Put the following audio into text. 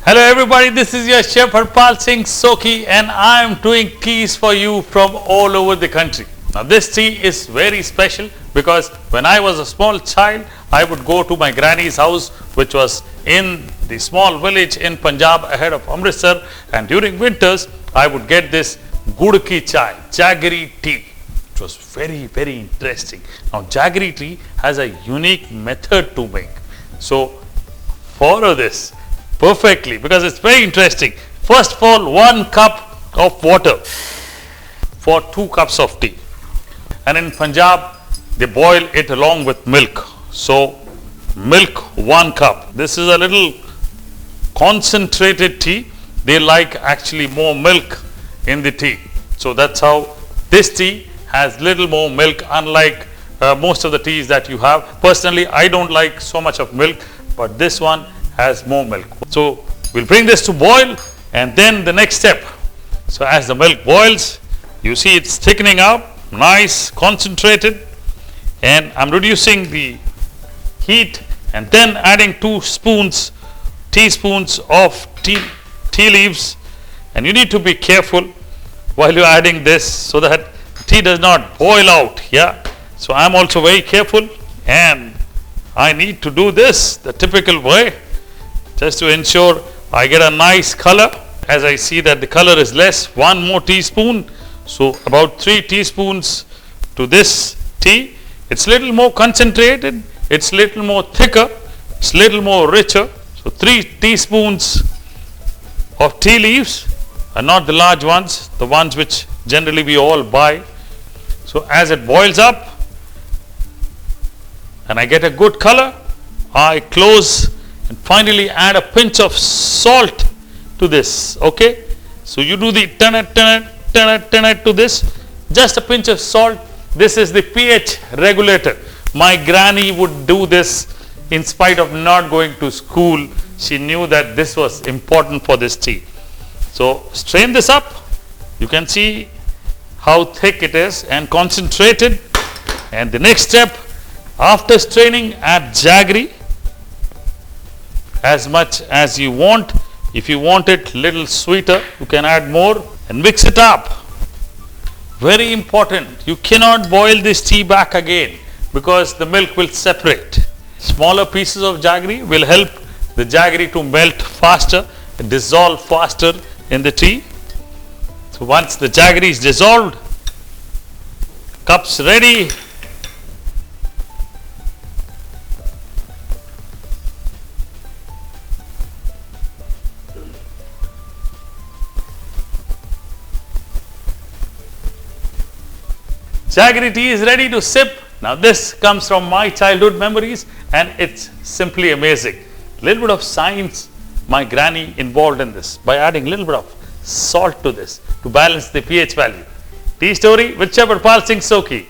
Hello everybody, this is your chef Harpal Singh Soki and I am doing teas for you from all over the country. Now this tea is very special because when I was a small child, I would go to my granny's house which was in the small village in Punjab ahead of Amritsar, and during winters I would get this Gud Ki Chai, Jaggery tea. It was very interesting. Now Jaggery tea has a unique method to make. So follow this perfectly because it's very interesting. First of all, 1 cup of water for 2 cups of tea, and in Punjab they boil it along with milk. So milk 1 cup. This is a little concentrated tea. They like actually more milk in the tea. So that's how this tea has little more milk, unlike most of the teas that you have. Personally, I don't like so much of milk, but this one has more milk. So we'll bring this to boil, and then the next step. So as the milk boils, you see it's thickening up, nice concentrated, and I'm reducing the heat and then adding 2 teaspoons of tea leaves. And you need to be careful while you're adding this so that tea does not boil out. So I'm also very careful, and I need to do this the typical way just to ensure I get a nice color. As I see that the color is less, 1 more teaspoon, so about 3 teaspoons to this tea. It's little more concentrated, it's little more thicker, it's little more richer. So 3 teaspoons of tea leaves, and not the large ones, the ones which generally we all buy. So as it boils up and I get a good color, I close and finally add a pinch of salt to this. Okay, so you do the turn to this, just a pinch of salt. This is the pH regulator. My granny would do this in spite of not going to school. She knew that this was important for this tea. So strain this up. You can see how thick it is and concentrated. And the next step, after straining, add jaggery as much as you want. If you want it little sweeter, you can add more and mix it up. Very important, you cannot boil this tea back again because the milk will separate. Smaller pieces of jaggery will help the jaggery to melt faster and dissolve faster in the tea. So once the jaggery is dissolved, cups ready. Jaggery tea is ready to sip. Now this comes from my childhood memories and it's simply amazing. Little bit of science my granny involved in this by adding a little bit of salt to this to balance the pH value. Tea story with Chef Harpal Singh Soki.